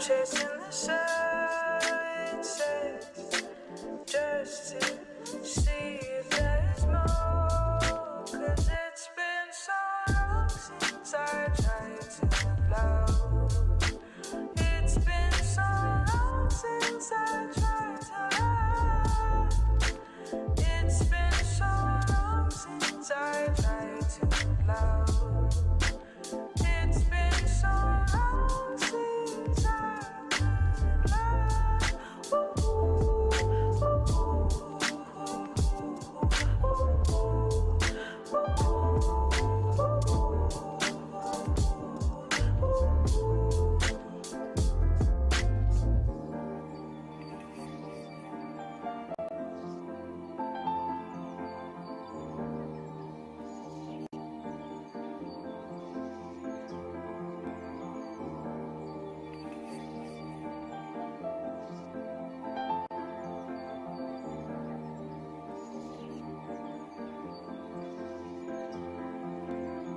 chasing the sunsets just to see if there's more. 'Cause it's been so long since I tried to love. It's been so long since I tried to love. It's been so long since I tried to love. It's been so long since I've been loved.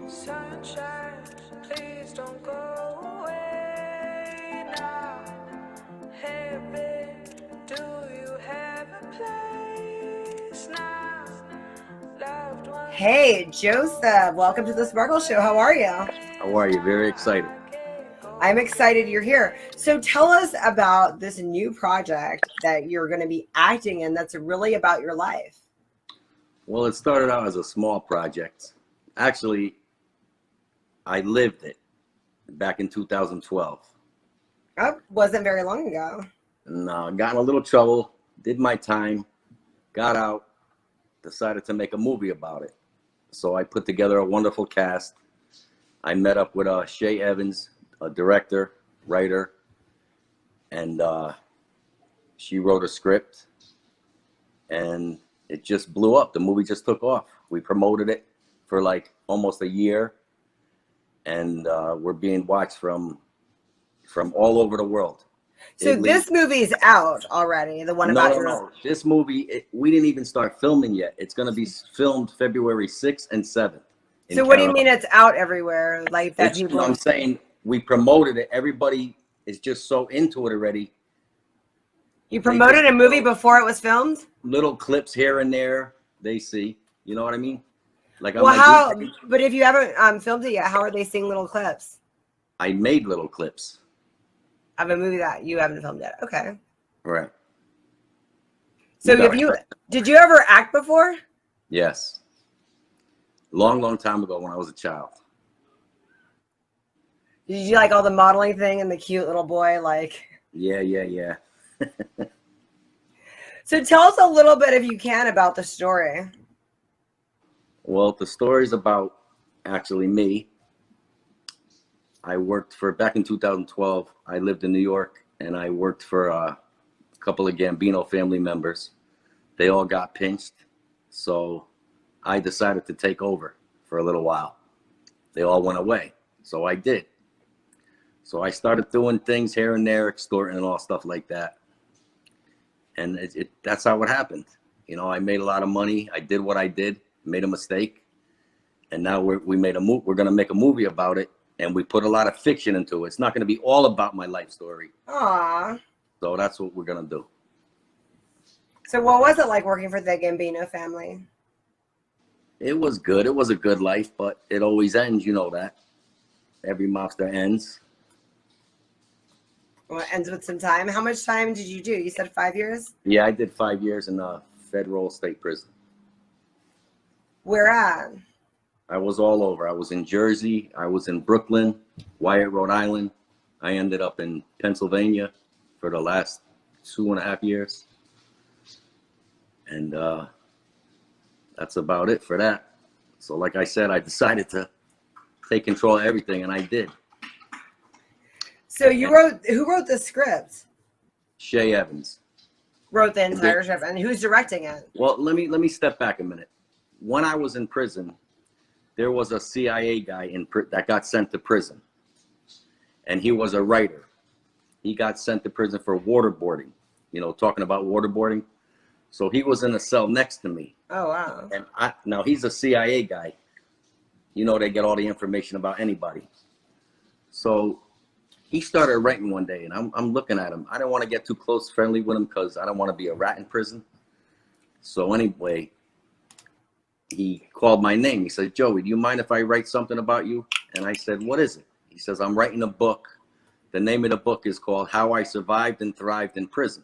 Sunshine, please don't go away now. Hey, babe, do you have a place now? Loved one. Hey, Joseph, welcome to the Sparkle Show. How are you? How are you? Very excited. I'm excited you're here. So tell us about this new project that you're going to be acting in that's really about your life. Well, it started out as a small project. Actually, I lived it back in 2012. That wasn't very long ago. And got in a little trouble, did my time, got out, decided to make a movie about it. So I put together a wonderful cast. I met up with Shay Evans, a director, writer, and she wrote a script, and it just blew up. The movie just took off. We promoted it for like almost a year, and we're being watched from all over the world. So Italy. this movie's out already, the one about No. This movie, we didn't even start filming yet. It's going to be filmed February 6th and 7th. So what do you mean it's out everywhere? Like that people... I'm saying we promoted it. Everybody is just so into it already. You promoted a movie before it was filmed? Little clips here and there they see. You know what I mean? Like, well, but if you haven't filmed it yet, how are they seeing little clips? I made little clips of a movie that you haven't filmed yet. Okay. Right. So did you ever act before? Yes. Long time ago when I was a child. Did you like all the modeling thing and the cute little boy? Like. Yeah. So tell us a little bit, if you can, about the story. Well, the story's about actually me. I worked back in 2012, I lived in New York, and I worked for a couple of Gambino family members. They all got pinched, so I decided to take over for a little while. They all went away, so I did. So I started doing things here and there, extorting and all stuff like that. And that's how it happened. You know, I made a lot of money. I did what I did, made a mistake. And now we're going to make a movie about it. And we put a lot of fiction into it. It's not going to be all about my life story. Aww. So that's what we're going to do. So what was it like working for the Gambino family? It was good. It was a good life, but it always ends. You know that. Every mobster ends. Well, it ends with some time. How much time did you do? You said 5 years? Yeah, I did 5 years in a federal state prison. Where at? I was all over. I was in Jersey. I was in Brooklyn, Wyatt, Rhode Island. I ended up in Pennsylvania for the last 2.5 years. And that's about it for that. So like I said, I decided to take control of everything, and I did. So who wrote the script? Shay Evans. Wrote the entire script, and who's directing it? Well, let me step back a minute. When I was in prison, there was a CIA guy that got sent to prison, and he was a writer. He got sent to prison for waterboarding. You know, talking about waterboarding. So he was in a cell next to me. Oh wow! And now he's a CIA guy. You know, they get all the information about anybody. So he started writing one day, and I'm looking at him. I don't want to get too close friendly with him because I don't want to be a rat in prison. So anyway, he called my name. He said, Joey, do you mind if I write something about you? And I said, what is it? He says, I'm writing a book. The name of the book is called How I Survived and Thrived in Prison,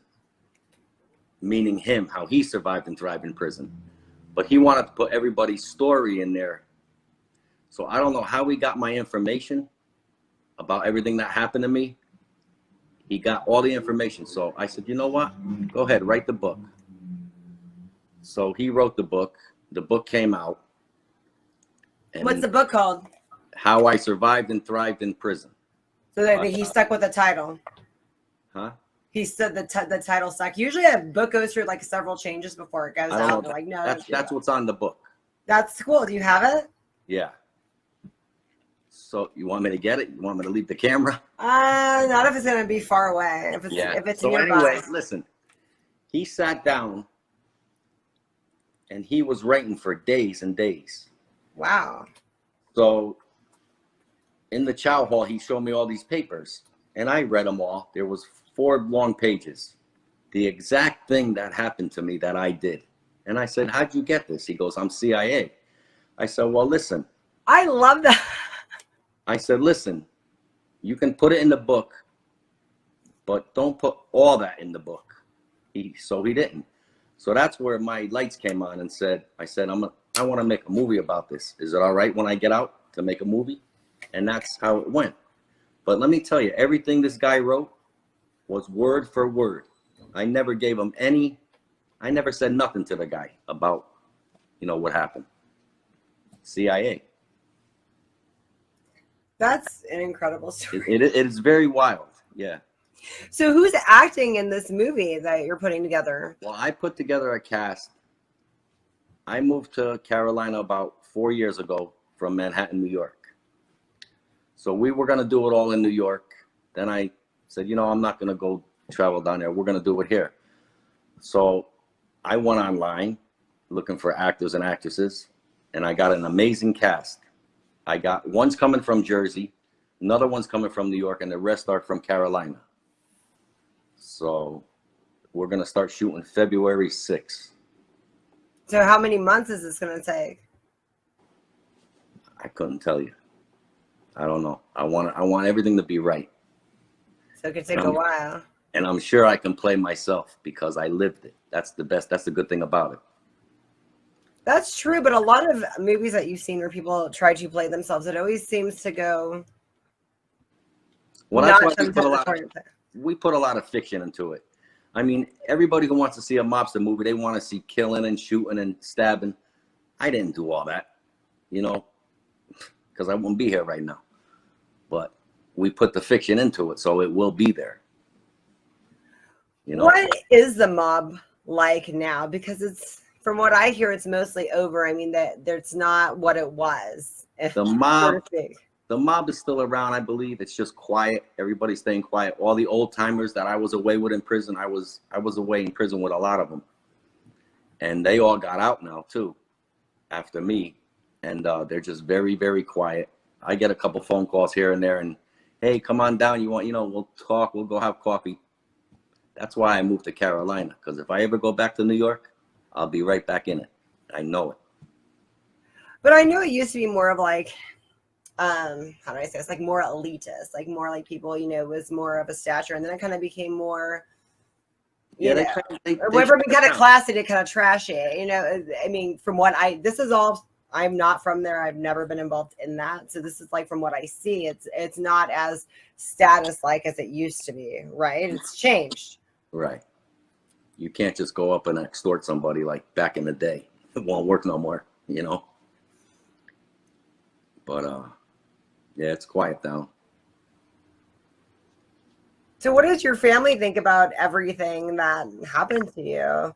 meaning him, how he survived and thrived in prison. But he wanted to put everybody's story in there. So I don't know how he got my information about everything that happened to me. He got all the information. So I said, you know what? Go ahead, write the book. So he wrote the book. The book came out. What's the book called? How I Survived and Thrived in Prison. So that he stuck with the title. Huh? He said the title stuck. Usually a book goes through like several changes before it goes out. Know. Like, no, that's what's on the book. That's cool. Do you have it? Yeah. So you want me to get it? You want me to leave the camera? Not if it's gonna be far away. If it's so nearby. Anyway, listen. He sat down and he was writing for days and days. Wow. So in the chow hall, he showed me all these papers, and I read them all. There was 4 long pages, the exact thing that happened to me that I did. And I said, how'd you get this? He goes, I'm CIA. I said, well, listen. I love that. I said, listen, you can put it in the book, but don't put all that in the book. So he didn't. So that's where my lights came on and I said, I want to make a movie about this. Is it all right when I get out to make a movie? And that's how it went. But let me tell you, everything this guy wrote was word for word. I never gave him I never said nothing to the guy about, what happened. CIA. That's an incredible story. It is very wild. Yeah. So who's acting in this movie that you're putting together? Well, I put together a cast. I moved to Carolina about 4 years ago from Manhattan, New York. So we were going to do it all in New York. Then I said, I'm not going to go travel down there. We're going to do it here. So I went online looking for actors and actresses, and I got an amazing cast. I got one's coming from Jersey, another one's coming from New York, and the rest are from Carolina. So we're going to start shooting February 6th. So how many months is this going to take? I couldn't tell you. I don't know. I want everything to be right. So it could take a while. And I'm sure I can play myself because I lived it. That's the best. That's the good thing about it. That's true, but a lot of movies that you've seen where people try to play themselves, it always seems to go. Well, that's why we put a lot of fiction into it. I mean, everybody who wants to see a mobster movie, they want to see killing and shooting and stabbing. I didn't do all that, because I wouldn't be here right now. But we put the fiction into it, so it will be there. What is the mob like now? Because from what I hear, it's mostly over. I mean, that's not what it was. The mob is still around, I believe. It's just quiet. Everybody's staying quiet. All the old timers that I was away with in prison, I was away in prison with a lot of them, and they all got out now too, after me, and they're just very, very quiet. I get a couple phone calls here and there, and hey, come on down. You want, we'll talk. We'll go have coffee. That's why I moved to Carolina, because if I ever go back to New York, I'll be right back in it. I know it. But I know it used to be more of like, how do I say this? Like more elitist, like more like people, was more of a stature. And then it kind of became more, whatever kind of classy to kind of trashy, I mean, from what this is all, I'm not from there. I've never been involved in that. So this is like, from what I see, it's not as status like as it used to be, right? It's changed. Right. You can't just go up and extort somebody like back in the day. It won't work no more, But yeah, it's quiet now. So what does your family think about everything that happened to you?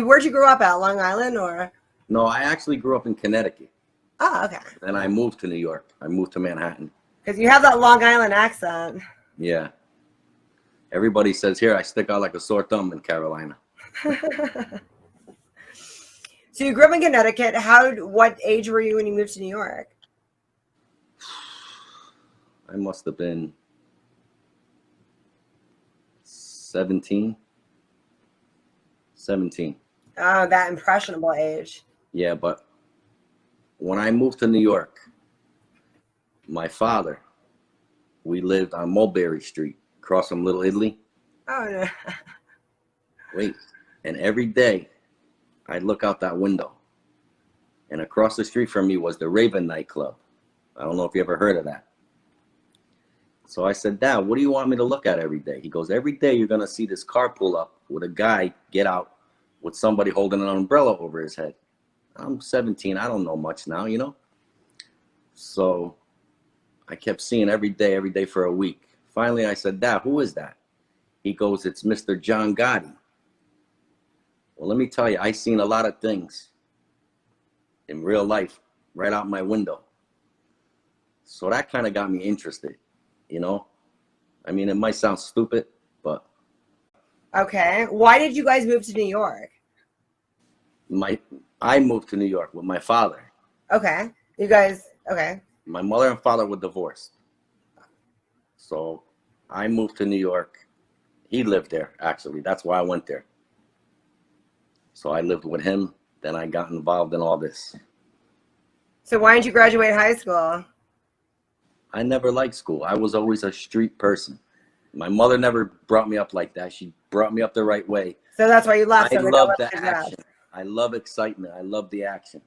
Where'd you grow up at? Long Island or? No, I actually grew up in Connecticut. Oh, okay. Then I moved to New York. I moved to Manhattan. Because you have that Long Island accent. Yeah. Everybody says here I stick out like a sore thumb in Carolina. So you grew up in Connecticut. What age were you when you moved to New York? I must have been 17. 17. Oh, that impressionable age. Yeah, but when I moved to New York, my father, we lived on Mulberry Street, across from Little Italy. Oh, no. Wait, and every day I'd look out that window, and across the street from me was the Raven nightclub. I don't know if you ever heard of that. So I said, Dad, what do you want me to look at every day? He goes, every day you're going to see this car pull up with a guy get out with somebody holding an umbrella over his head. I'm 17. I don't know much now, you know? So I kept seeing every day for a week. Finally, I said, Dad, who is that? He goes, it's Mr. John Gotti. Well, let me tell you, I seen a lot of things in real life right out my window. So that kind of got me interested, you know? I mean, it might sound stupid, but... Okay. Why did you guys move to New York? I moved to New York with my father. Okay. You guys, okay. My mother and father were divorced. So I moved to New York. He lived there, actually. That's why I went there. So I lived with him. Then I got involved in all this. So why didn't you graduate high school? I never liked school. I was always a street person. My mother never brought me up like that. She brought me up the right way. So that's why you left. I love the action. I love excitement. I love the action.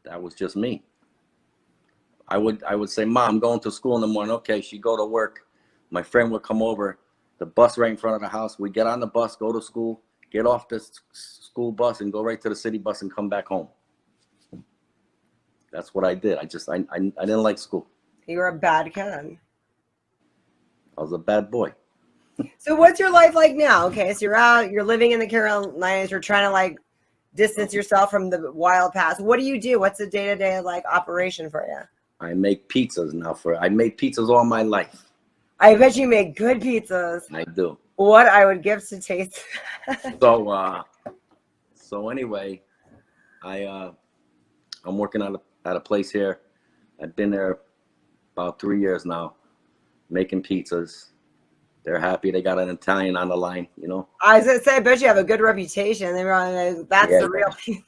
That was just me. I would say, Mom, I'm going to school in the morning. Okay, she'd go to work. My friend would come over, the bus right in front of the house. We'd get on the bus, go to school, get off the school bus, and go right to the city bus and come back home. That's what I did. I didn't like school. You were a bad kid. I was a bad boy. So what's your life like now? Okay, so you're out, you're living in the Carolinas, you're trying to like distance yourself from the wild past. What do you do? What's the day-to-day like operation for you? I make pizzas now. I made pizzas all my life. I bet you make good pizzas. I do. What I would give to taste. So anyway, I'm working at a place here. I've been there about 3 years now, making pizzas. They're happy. They got an Italian on the line, you know. I was gonna say, I bet you have a good reputation. That's the real pizza.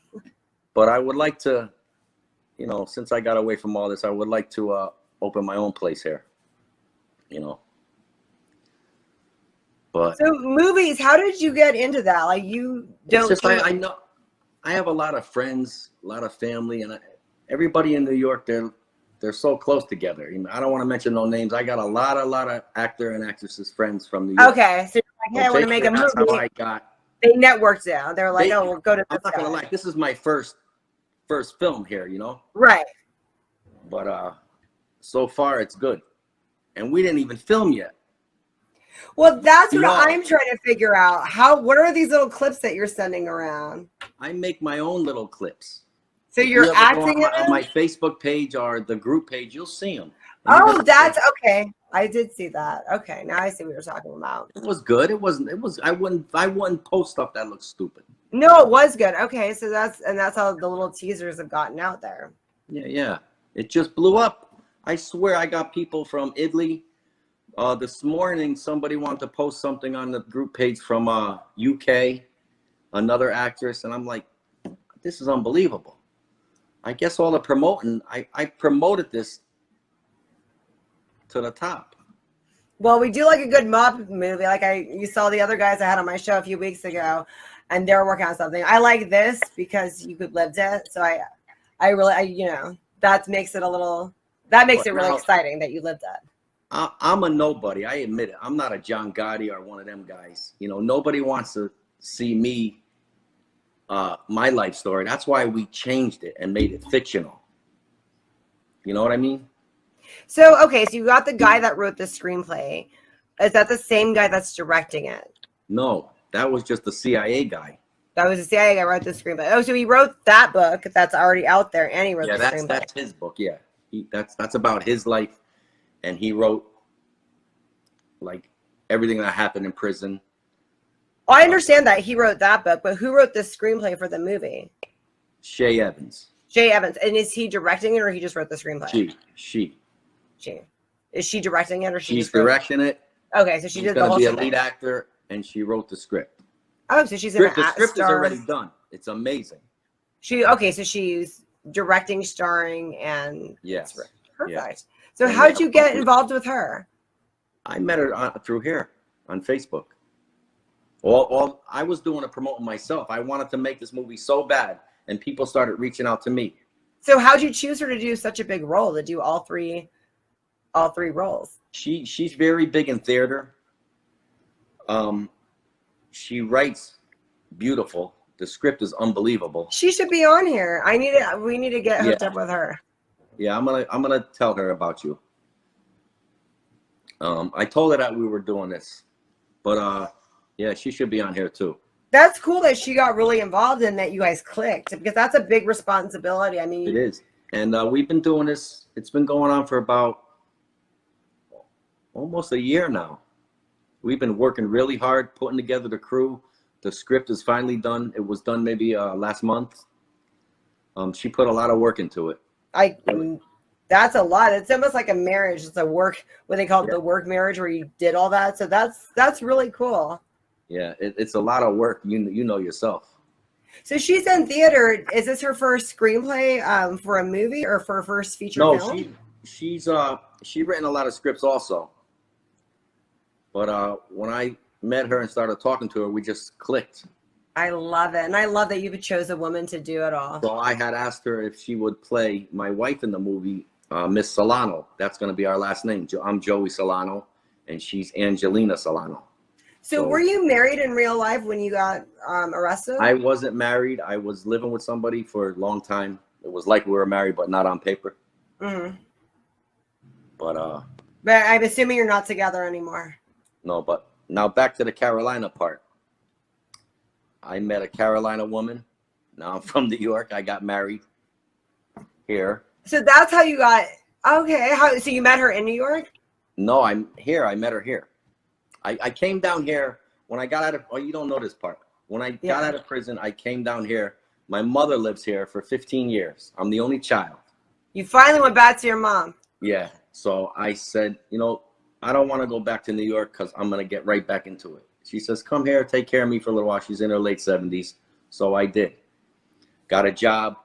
But I would like to, you know, since I got away from all this, I would like to open my own place here, you know. But so movies, how did you get into that? Like you don't. It's just I know I have a lot of friends, a lot of family, and everybody in New York, they're so close together. You know, I don't want to mention no names. I got a lot of actor and actresses friends from New York. Okay, so you're like, hey, I want to make a movie. That's how I got. They networked down. They're like, oh, we'll go to this I'm not gonna lie. This is my first film here, you know. Right. But so far it's good, and we didn't even film yet. Well, that's what I'm trying to figure out. What are these little clips that you're sending around? I make my own little clips. So you're acting on my Facebook page or the group page, you'll see them. Oh, that's okay. I did see that. Okay, now I see what you're talking about. It was good. It wasn't. It was. I wouldn't post stuff that looks stupid. No, it was good. Okay, so that's how the little teasers have gotten out there. Yeah. It just blew up. I swear, I got people from Italy. This morning, somebody wanted to post something on the group page from UK, another actress, and I'm like, this is unbelievable. I guess all the promoting, I promoted this to the top. Well, we do like a good mob movie. Like you saw the other guys I had on my show a few weeks ago, and they're working on something. I like this because you could live it. So I really, you know, that makes it really exciting that you lived it. I'm a nobody. I admit it. I'm not a John Gotti or one of them guys. You know, nobody wants to see me, my life story. That's why we changed it and made it fictional. You know what I mean? So, okay, so you got the guy that wrote the screenplay. Is that the same guy that's directing it? No, that was just the CIA guy. That was the CIA guy who wrote the screenplay. Oh, so he wrote that book that's already out there, and he wrote the screenplay. Yeah, that's his book. Yeah, that's about his life, and he wrote like everything that happened in prison. Oh, I understand that he wrote that book, but who wrote the screenplay for the movie? Shay Evans. Shay Evans, and is he directing it, or he just wrote the screenplay? She. Is she directing it, or she's directing it, Okay, so she She's did the gonna whole be a shebang. lead actor, and she wrote the script. Oh, so she's The gonna script is star. already done. It's amazing. Okay, so she's directing, starring, and Yes. perfect. Yeah. So And how did you get hopefully- involved with her? I met her through here on Facebook. I was doing it promoting myself. I wanted to make this movie so bad, and people started reaching out to me. So how'd you choose her to do such a big role, to do all three roles? She's very big in theater. She writes beautiful. The script is unbelievable. She should be on here. We need to get hooked up with her. Yeah, I'm gonna tell her about you. I told her that we were doing this, but yeah, she should be on here too. That's cool that she got really involved and that you guys clicked, because that's a big responsibility. I mean, It is, and we've been doing this. It's been going on for about almost a year now. We've been working really hard, putting together the crew. The script is finally done. It was done maybe last month. She put a lot of work into it. That's a lot. It's almost like a marriage. It's a work, what they call it, the work marriage, where you did all that. So that's really cool. Yeah, it's a lot of work. You know yourself. So she's in theater. Is this her first screenplay for a movie, or for her first feature film? No, she's written a lot of scripts also. But when I met her and started talking to her, we just clicked. I love it. And I love that you chose a woman to do it all. So I had asked her if she would play my wife in the movie, Miss Solano. That's going to be our last name. I'm Joey Solano, and she's Angelina Solano. So were you married in real life when you got arrested? I wasn't married. I was living with somebody for a long time. It was like we were married, but not on paper. Mm-hmm. But I'm assuming you're not together anymore. No, but now back to the Carolina part. I met a Carolina woman. Now I'm from New York. I got married here. So that's how you got, okay. So you met her in New York? No, I'm here. I met her here. I came down here when I got out of, oh, you don't know this part. When I got out of prison, I came down here. My mother lives here for 15 years. I'm the only child. You finally went back to your mom. Yeah. So I said, I don't want to go back to New York because I'm going to get right back into it. She says, come here, take care of me for a little while. She's in her late 70s. So I did. Got a job.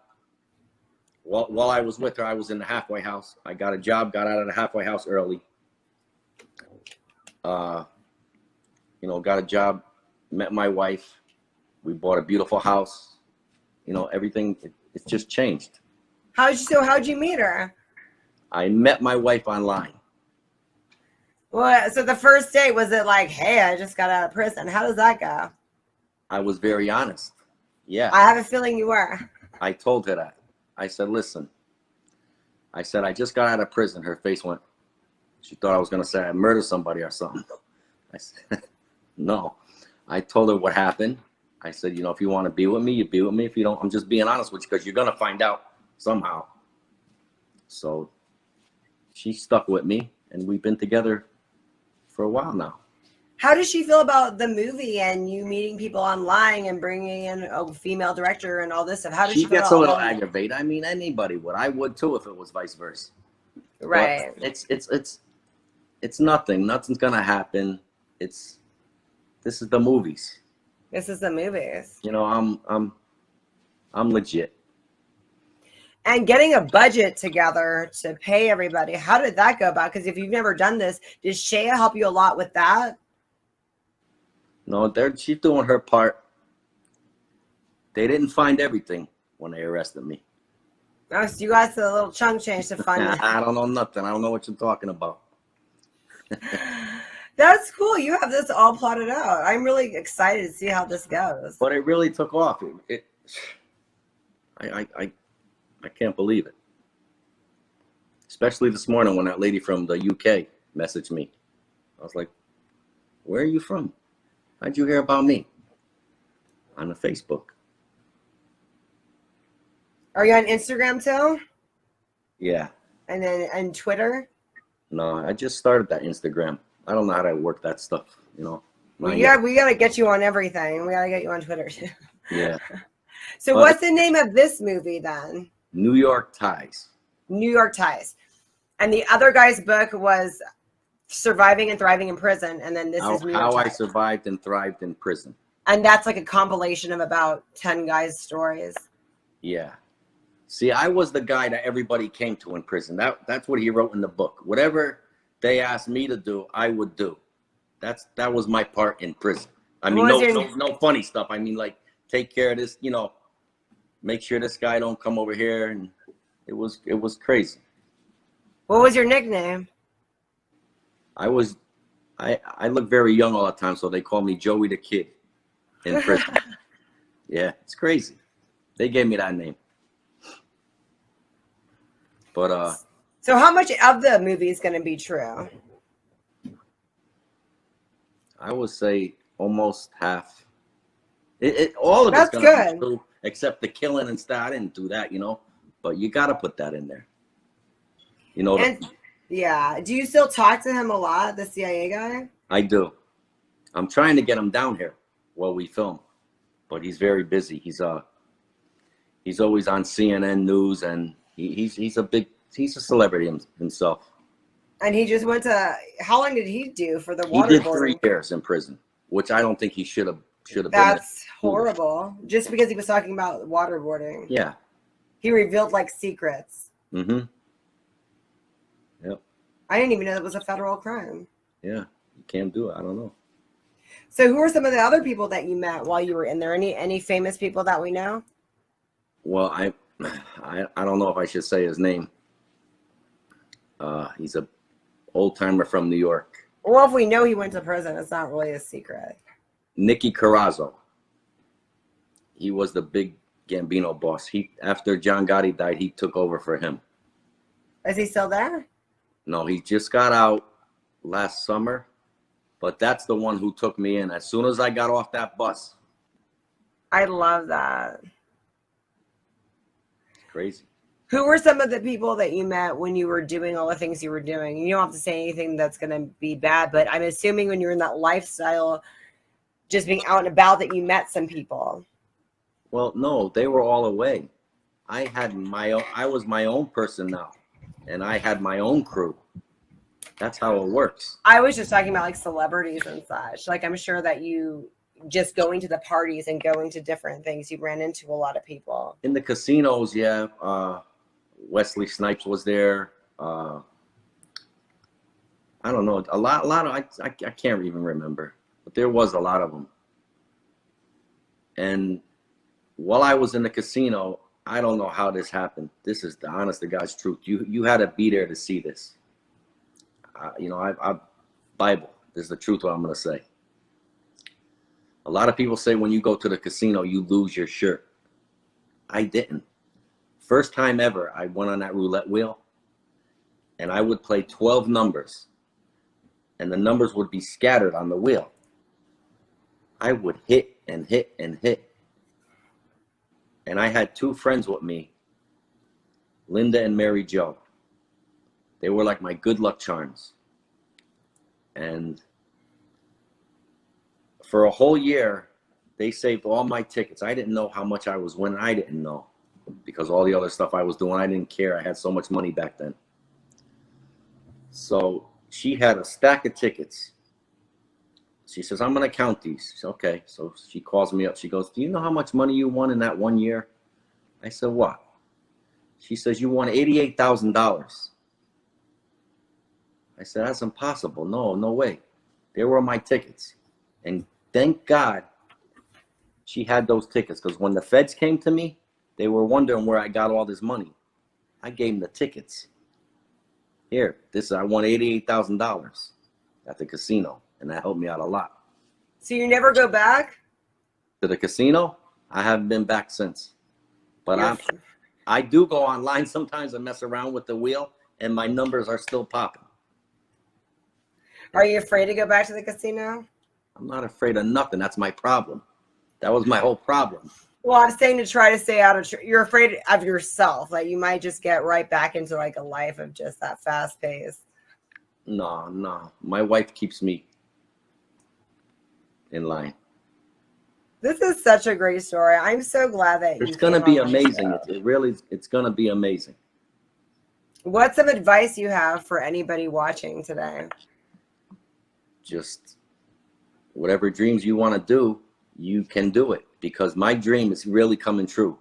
While I was with her, I was in the halfway house. I got a job, got out of the halfway house early. Got a job, met my wife. We bought a beautiful house. Everything, it's just changed. How'd you meet her? I met my wife online. Well, so the first date, was it like, hey, I just got out of prison? How does that go? I was very honest. Yeah. I have a feeling you were. I told her that. I said, listen. I said, I just got out of prison. Her face went. She thought I was going to say I murdered somebody or something. I said, no. I told her what happened. I said, if you want to be with me, you be with me. If you don't, I'm just being honest with you because you're going to find out somehow. So she stuck with me, and we've been together for a while now. How does she feel about the movie and you meeting people online and bringing in a female director and all this stuff? How does she feel? She gets a little aggravated. I mean, anybody would. I would too if it was vice versa. Right. But it's nothing. Nothing's gonna happen. This is the movies. This is the movies. I'm legit. And getting a budget together to pay everybody, how did that go about? Because if you've never done this, did Shea help you a lot with that? No, she's doing her part. They didn't find everything when they arrested me. Oh, so you got a little chunk change to fund it. I don't know nothing. I don't know what you're talking about. That's cool. You have this all plotted out. I'm really excited to see how this goes. But it really took off. I can't believe it. Especially this morning when that lady from the UK messaged me. I was like, where are you from? How'd you hear about me? On the Facebook. Are you on Instagram too? Yeah. And Twitter? No, I just started that Instagram. I don't know how to work that stuff, we got to get you on everything. We got to get you on Twitter too. Yeah. So what's the name of this movie then? New York Ties. New York Ties. And the other guy's book was surviving and thriving in prison, and then this is New York How I Times. survived and thrived in prison. And that's like a compilation of about 10 guys' stories. Yeah. See, I was the guy that everybody came to in prison. That's what he wrote in the book. Whatever they asked me to do, I would do. That was my part in prison. I mean, no funny stuff. I mean, like, take care of this, you know, make sure this guy don't come over here, and it was crazy. What was your nickname? I look very young all the time, so they call me Joey the Kid in prison. Yeah, it's crazy. They gave me that name. But so how much of the movie is going to be true? I would say almost half. All of it's going to be true, except the killing and stuff. I didn't do that, you know. But you got to put that in there. You know. Yeah. Do you still talk to him a lot, the CIA guy? I do. I'm trying to get him down here while we film, but he's very busy. He's always on CNN News, and he's a celebrity himself. And he just went to, how long did he do for the waterboarding? He did 3 years in prison, which I don't think he should have been. That's horrible. Just because he was talking about waterboarding. Yeah. He revealed like secrets. Mm-hmm. Yep. I didn't even know that was a federal crime. Yeah. You can't do it. I don't know. So who are some of the other people that you met while you were in there? Any famous people that we know? Well, I don't know if I should say his name. He's a old timer from New York. Well, if we know he went to prison, it's not really a secret. Nicky Carrazzo. He was the big Gambino boss. After John Gotti died, he took over for him. Is he still there? No, he just got out last summer, but that's the one who took me in as soon as I got off that bus. I love that. It's crazy. Who were some of the people that you met when you were doing all the things you were doing? You don't have to say anything that's going to be bad, but I'm assuming when you're in that lifestyle, just being out and about, that you met some people. Well, no, they were all away. I was my own person now, and I had my own crew. That's how it works. I was just talking about like celebrities and such. Like, I'm sure that you just going to the parties and going to different things, you ran into a lot of people. In the casinos, yeah. Wesley Snipes was there. I don't know. A lot of, I can't even remember, but there was a lot of them. And while I was in the casino, I don't know how this happened. This is the honest to God's truth. You had to be there to see this. You know, I Bible. This is the truth what I'm going to say. A lot of people say when you go to the casino, you lose your shirt. I didn't. First time ever, I went on that roulette wheel, and I would play 12 numbers, and the numbers would be scattered on the wheel. I would hit and hit and hit. And I had 2 friends with me, Linda and Mary Jo. They were like my good luck charms. And for a whole year, they saved all my tickets. I didn't know how much I was winning. I didn't know, because all the other stuff I was doing, I didn't care. I had so much money back then. So she had a stack of tickets. She says, I'm going to count these. She said, okay. So she calls me up. She goes, do you know how much money you won in that 1 year? I said, what? She says, you won $88,000. I said, that's impossible. No way. They were my tickets. And thank God she had those tickets, because when the feds came to me, they were wondering where I got all this money. I gave them the tickets. Here, I won $88,000 at the casino, and that helped me out a lot. So you never go back? To the casino? I haven't been back since. But I do go online sometimes and mess around with the wheel, and my numbers are still popping. Are you afraid to go back to the casino? I'm not afraid of nothing. That's my problem. That was my whole problem. Well, I'm saying to try to stay out of, you're afraid of yourself. Like, you might just get right back into like a life of just that fast pace. No. My wife keeps me in line. This is such a great story. I'm so glad that it's going to be amazing. It's going to be amazing. What's some advice you have for anybody watching today? just whatever dreams you want to do, you can do it, because my dream is really coming true.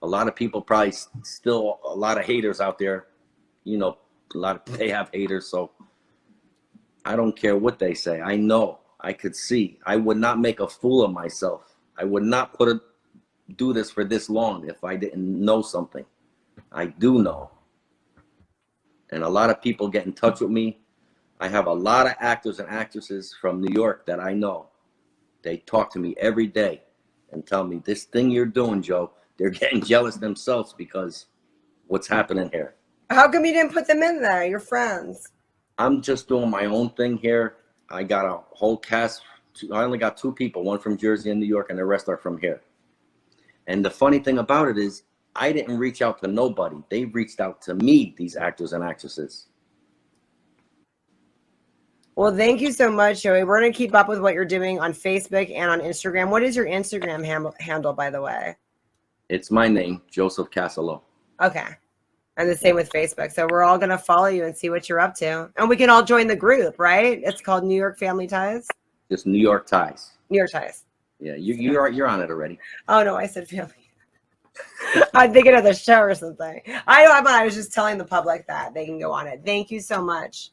A lot of people probably still, a lot of haters out there, you know, they have haters. So I don't care what they say. I know, I could see, I would not make a fool of myself. I would not do this for this long if I didn't know something. I do know. And a lot of people get in touch with me. I have a lot of actors and actresses from New York that I know. They talk to me every day and tell me, this thing you're doing, Joe, they're getting jealous themselves because what's happening here. How come you didn't put them in there? Your friends. I'm just doing my own thing here. I got a whole cast. I only got 2 people, one from Jersey and New York, and the rest are from here. And the funny thing about it is, I didn't reach out to nobody. They reached out to me, these actors and actresses. Well, thank you so much, Joey. We're going to keep up with what you're doing on Facebook and on Instagram. What is your Instagram handle, by the way? It's my name, Joseph Casalo. Okay. And the same with Facebook. So we're all going to follow you and see what you're up to. And we can all join the group, right? It's called New York Family Ties. Just New York Ties. New York Ties. Yeah, you're on it already. Oh, no, I said family. I'm thinking of the show or something. I know, I was just telling the public that they can go on it. Thank you so much.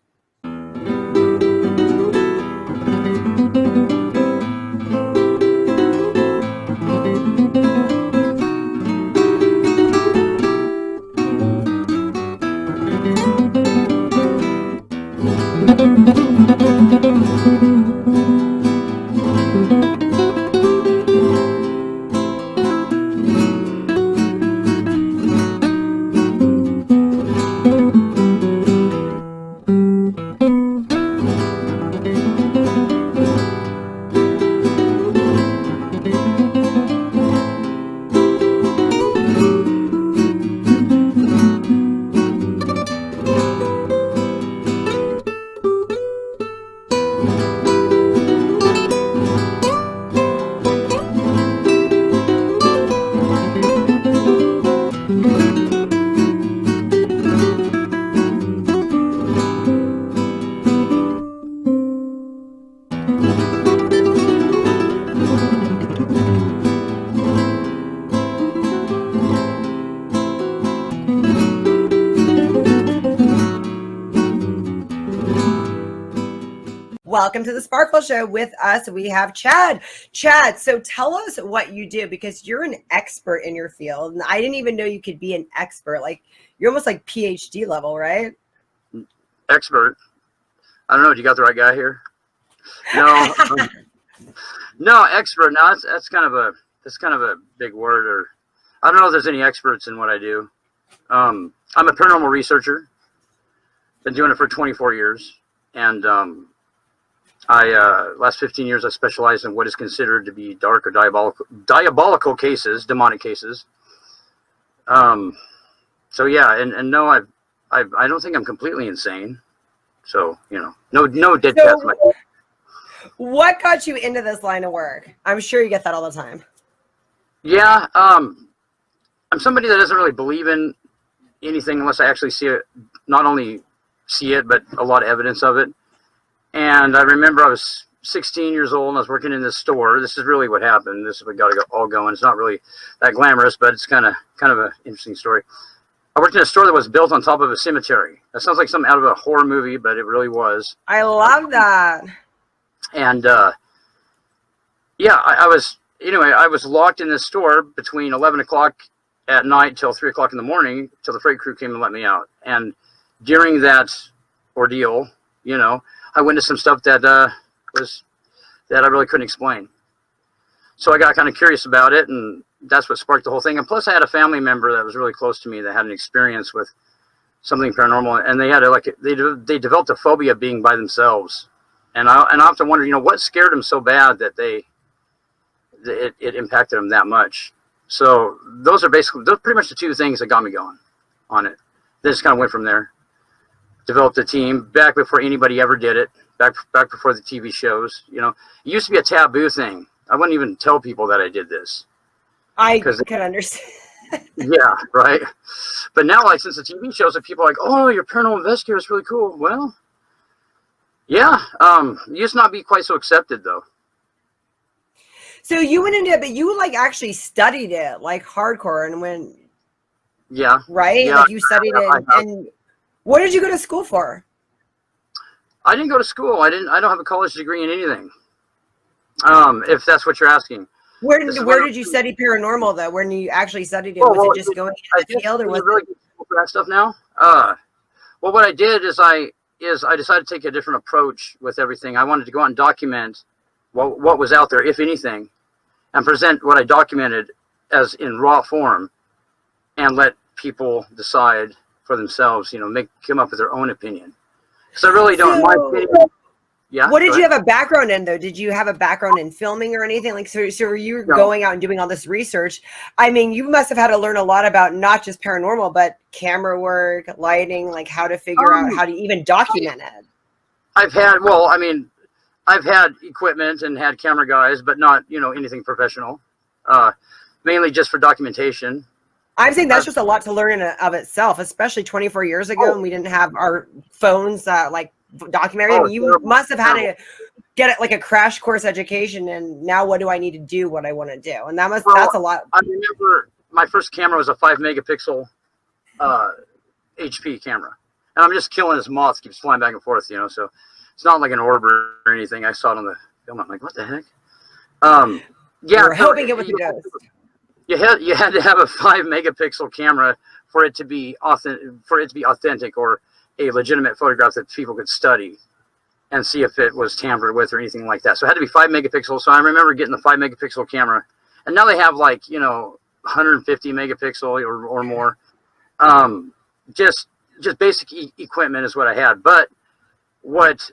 Welcome to the Sparkle Show. With us, we have Chad. Chad, so tell us what you do, because you're an expert in your field. And I didn't even know you could be an expert. Like, you're almost like PhD level, right? Expert? I don't know. You got the right guy here? No. No, expert. No, that's kind of a big word. Or I don't know if there's any experts in what I do. I'm a paranormal researcher. Been doing it for 24 years, and last 15 years I specialized in what is considered to be dark or diabolical cases, demonic cases. So yeah, and no, I don't think I'm completely insane. So, you know, no dead cats. What got you into this line of work? I'm sure you get that all the time. Yeah, I'm somebody that doesn't really believe in anything unless I actually see it. Not only see it, but a lot of evidence of it. And I remember I was 16 years old and I was working in this store. This is really what happened. This is what got it all going. It's not really that glamorous, but it's kind of an interesting story. I worked in a store that was built on top of a cemetery. That sounds like something out of a horror movie, but it really was. I love that. And yeah, I was locked in this store between 11 o'clock at night till 3 o'clock in the morning till the freight crew came and let me out. And during that ordeal, you know, I witnessed some stuff that I really couldn't explain. So I got kind of curious about it, and that's what sparked the whole thing. And plus, I had a family member that was really close to me that had an experience with something paranormal, and they developed a phobia of being by themselves. And I often wonder, you know, what scared them so bad that it impacted them that much. So those are pretty much the 2 things that got me going on it. Then just kind of went from there. Developed a team back before anybody ever did it. Back before the TV shows. You know, it used to be a taboo thing. I wouldn't even tell people that I did this. I can understand. Yeah, right. But now, like, since the TV shows, that people are like, oh, your paranormal investigator is really cool. Well, Yeah. Used to not be quite so accepted though. So you went into it, but you like actually studied it like hardcore and when, Yeah. right? Yeah. Like you studied it. And what did you go to school for? I didn't go to school. I don't have a college degree in anything. If that's what you're asking. Where did you study paranormal though? When you actually studied it, was it just going into the field or was really good for that stuff now? Well, what I did is I decided to take a different approach with everything. I wanted to go out and document what was out there, if anything, and present what I documented as in raw form, and let people decide for themselves. You know, come up with their own opinion. So I really don't. My opinion. Yeah. What did you have a background in though? Did you have a background in filming or anything? Like, so were you going out and doing all this research? I mean, you must have had to learn a lot about not just paranormal, but camera work, lighting, like how to figure out how to even document it. I've had equipment and had camera guys, but not, anything professional, mainly just for documentation. I'm saying that's just a lot to learn in of itself, especially 24 years ago. And we didn't have our phones, like document everything. You must have had to get it like a crash course education. And now what do I need to do what I want to do? And that's a lot. I remember my first camera was a 5 megapixel HP camera. And I'm just killing this moth, keeps flying back and forth, so it's not like an orb or anything. I saw it on the film. I'm like, what the heck? We're hoping it was a ghost. You had to have a 5 megapixel camera for it to be authentic or a legitimate photograph that people could study and see if it was tampered with or anything like that. So it had to be 5 megapixels. So I remember getting the 5 megapixel camera, and now they have 150 megapixel or more. Just basic equipment is what I had. But what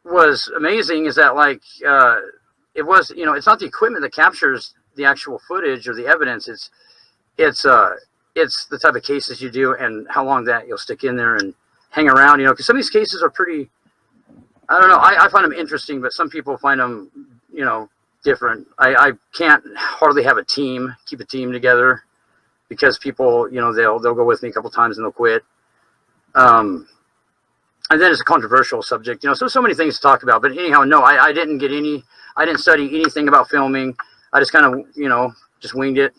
was amazing is that it was, it's not the equipment that captures the actual footage or the evidence. It's the type of cases you do and how long that you'll stick in there and hang around, because some of these cases are pretty, I don't know. I find them interesting, but some people find them, different. I can't hardly have keep a team together because people, they'll go with me a couple times and they'll quit. And then it's a controversial subject, so many things to talk about, but anyhow, no, I didn't study anything about filming. I just kind of, just winged it.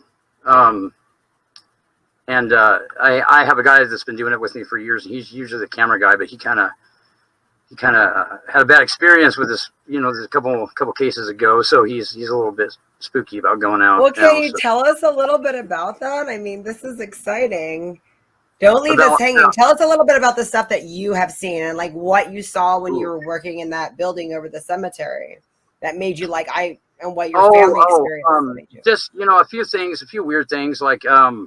And I have a guy that's been doing it with me for years. He's usually the camera guy, but he kind of had a bad experience with this, there's a couple cases ago. So he's a little bit spooky about going out. Well, can you tell us a little bit about that? I mean, this is exciting. Don't leave us hanging. Tell us a little bit about the stuff that you have seen and like what you saw when you were working in that building over the cemetery that made you and what your family experienced. Just, a few things, a few weird things like I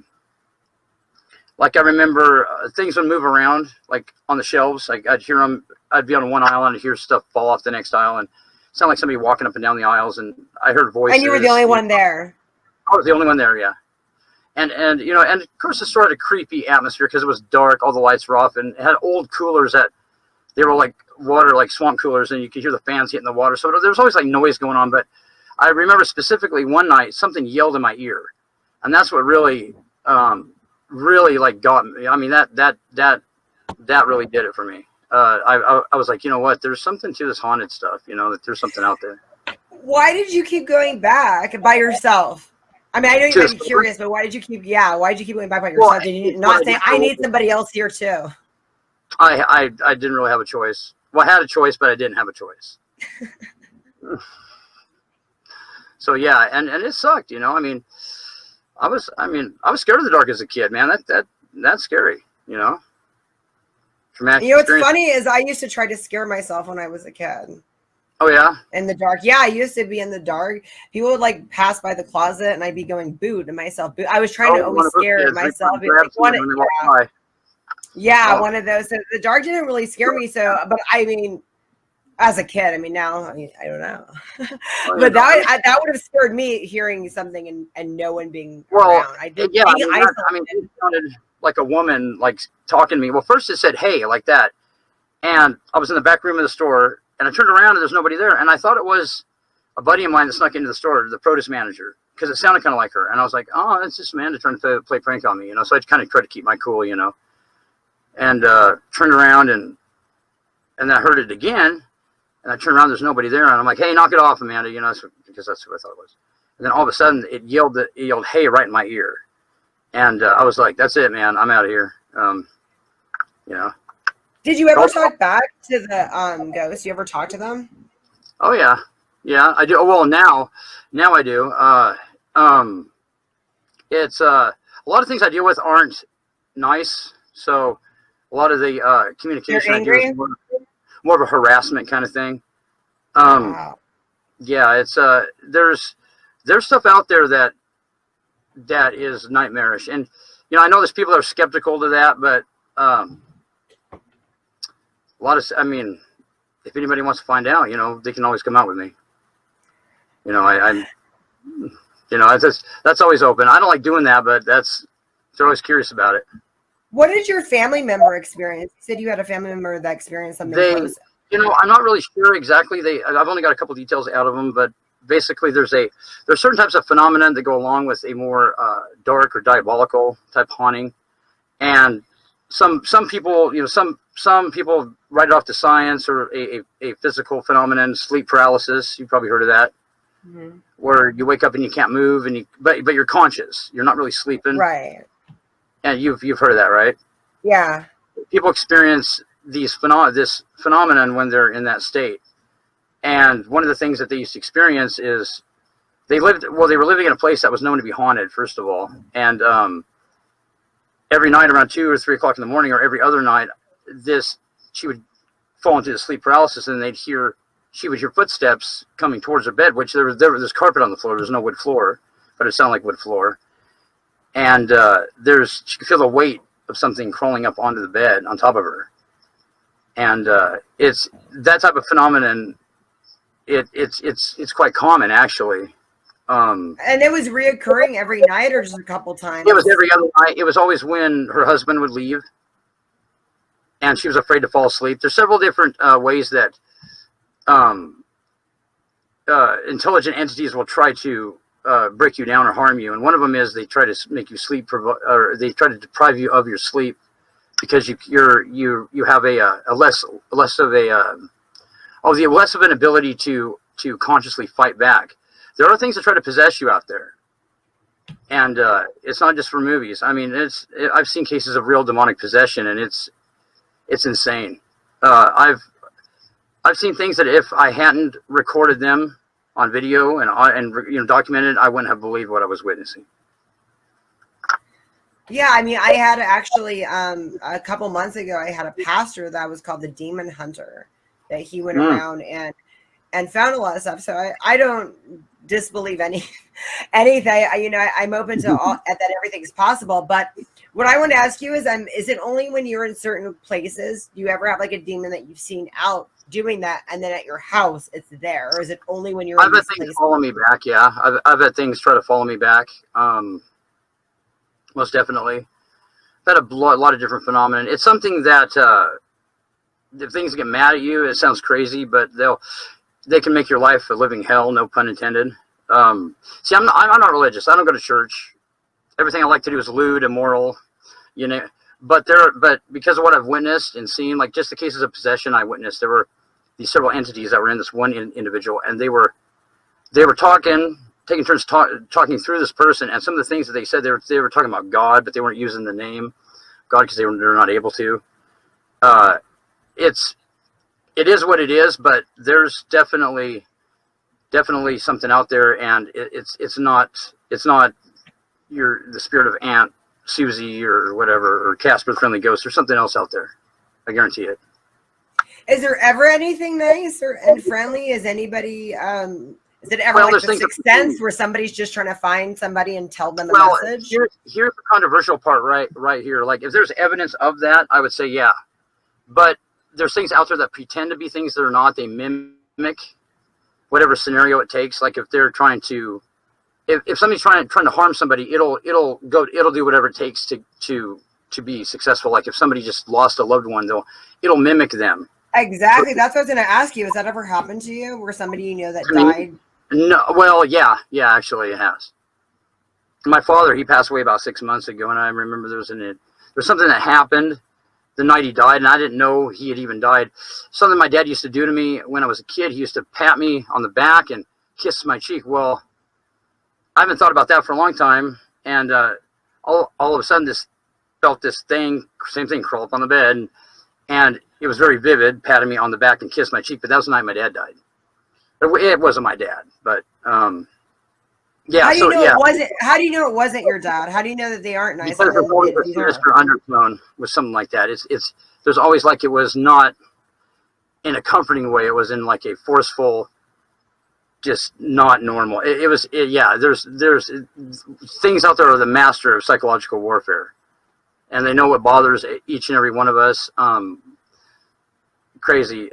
remember things would move around, like on the shelves. Like I'd hear them. I'd be on one aisle and I'd hear stuff fall off the next aisle, and it sounded like somebody walking up and down the aisles. And I heard voices. And you were the only one there. I was the only one there, yeah. And and of course the store had a creepy atmosphere because it was dark, all the lights were off, and it had old coolers that they were like water, like swamp coolers, and you could hear the fans hitting the water. So there was always like noise going on. But I remember specifically one night something yelled in my ear, and that's what really got me. I mean, that really did it for me. I was like, you know what? There's something to this haunted stuff. That there's something out there. Why did you keep going back by yourself? I mean, I know you might be curious, but why did you keep going back by yourself? Well, did you not say, I need somebody else here too? I didn't really have a choice. Well, I had a choice, but I didn't have a choice. So yeah, and it sucked, I mean, I was scared of the dark as a kid, man. That's scary, Traumatic what's funny is I used to try to scare myself when I was a kid. Oh yeah? In the dark. Yeah, I used to be in the dark. People would pass by the closet and I'd be going boo to myself. Boo. I was trying to always scare myself. One of those. So the dark didn't really scare me. So, but I mean, as a kid, now, I don't know. But that would have scared me hearing something and no one being around. It sounded like a woman talking to me. Well, first it said, hey, like that. And I was in the back room of the store and I turned around and there's nobody there. And I thought it was a buddy of mine that snuck into the store, the produce manager, because it sounded kind of like her. And I was like, oh, it's just Amanda trying to play prank on me, So I kind of tried to keep my cool, and turned around and I heard it again. And I turn around, there's nobody there, and I'm like, "Hey, knock it off, Amanda," because that's who I thought it was. And then all of a sudden, it yelled, "Hey," right in my ear, and I was like, "That's it, man. I'm out of here." Did you ever talk back to the ghosts? You ever talk to them? Oh yeah, I do. Oh, well, now I do. It's a lot of things I deal with aren't nice, so a lot of the communication I do is more of a harassment kind of thing. Wow. Yeah, it's there's stuff out there that is nightmarish, and I know there's people that are skeptical to that, but a lot of, I mean, if anybody wants to find out, they can always come out with me. I'm that's always open. I don't like doing that, but they're always curious about it. What did your family member experience? You said you had a family member that experienced something close. I'm not really sure exactly. I've only got a couple details out of them, but basically there's certain types of phenomena that go along with a more dark or diabolical type haunting, and some people, some people write it off to science or a physical phenomenon, sleep paralysis. You've probably heard of that. Mm-hmm. Where you wake up and you can't move, but you're conscious. You're not really sleeping, right? And you've heard of that, right? Yeah. People experience this phenomenon when they're in that state, and one of the things that they used to experience is they were living in a place that was known to be haunted, first of all, and every night around 2 or 3 o'clock in the morning, or every other night, she would fall into the sleep paralysis, and she would hear footsteps coming towards her bed, which there's carpet on the floor. There's no wood floor, but it sounded like wood floor. And she could feel the weight of something crawling up onto the bed on top of her. And it's that type of phenomenon. It's quite common, actually. And it was reoccurring every night, or just a couple times? It was every other night. It was always when her husband would leave, and she was afraid to fall asleep. There's several different ways that intelligent entities will try to break you down or harm you, and one of them is they try to make you sleep, or they try to deprive you of your sleep because you have a less of an ability to consciously fight back. There are things that try to possess you out there, and it's not just for movies. I mean, I've seen cases of real demonic possession, and it's insane. I've seen things that if I hadn't recorded them on video and documented, I wouldn't have believed what I was witnessing. Yeah, I mean, I had actually a couple months ago, I had a pastor that was called the Demon Hunter, that he went around and found a lot of stuff. So I don't disbelieve anything. I'm open to that everything's possible. But what I want to ask you is it only when you're in certain places, do you ever have like a demon that you've seen out doing that, and then at your house it's there, or is it only when you're I've had things follow me back? Yeah, I've had things try to follow me back. Most definitely. I've had a lot of different phenomena. It's something that if things get mad at you, it sounds crazy, but they can make your life a living hell, no pun intended. See, I'm not religious. I don't go to church. Everything I like to do is lewd, immoral, but because of what I've witnessed and seen, like just the cases of possession I witnessed, there were these several entities that were in this one individual, and they were taking turns talking through this person, and some of the things that they said, they were talking about God, but they weren't using the name God because they're not able to. It is what it is, but there's definitely something out there, and it's not the spirit of Aunt Susie or whatever, or Casper the Friendly Ghost, or something else out there. I guarantee it. Is there ever anything nice and friendly? Is anybody is it ever like the Sixth Sense where somebody's just trying to find somebody and tell them a message? Here's the controversial part right here. Like, if there's evidence of that, I would say yeah. But there's things out there that pretend to be things that are not. They mimic whatever scenario it takes. Like if they're trying to, if somebody's trying to harm somebody, it'll do whatever it takes to be successful. Like if somebody just lost a loved one, it'll mimic them. Exactly. That's what I was going to ask you. Has that ever happened to you, where somebody that died? No. Well, yeah. Actually, it has. My father, he passed away about 6 months ago, and I remember there was something that happened the night he died, and I didn't know he had even died. Something my dad used to do to me when I was a kid, he used to pat me on the back and kiss my cheek. Well, I haven't thought about that for a long time, and all of a sudden felt this thing, same thing, crawl up on the bed, and it was very vivid, patting me on the back and kissed my cheek, but that was the night my dad died. It wasn't my dad, but yeah. How do you know it wasn't? How do you know it wasn't your dad? How do you know that they aren't nice? Because there's always a sinister undertone with something like that. It's there's always, like, it was not in a comforting way. It was in like a forceful, just not normal. Yeah. There's things out there are the master of psychological warfare, and they know what bothers each and every one of us. Crazy.